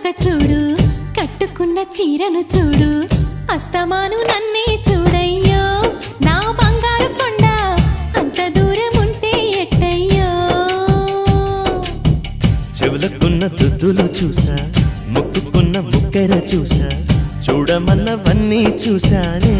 పక్క చూడు కట్టుకున్న చీరను చూడు అస్తమాను నన్నే చూడయ్యో నా బంగారు కొండ అంత దూరం ఉంటే ఎట్టయ్యో చెవులకున్న దుద్దులు చూసా ముక్కుకున్న ముక్కెర చూసా చూడమన్నవన్నీ చూసానే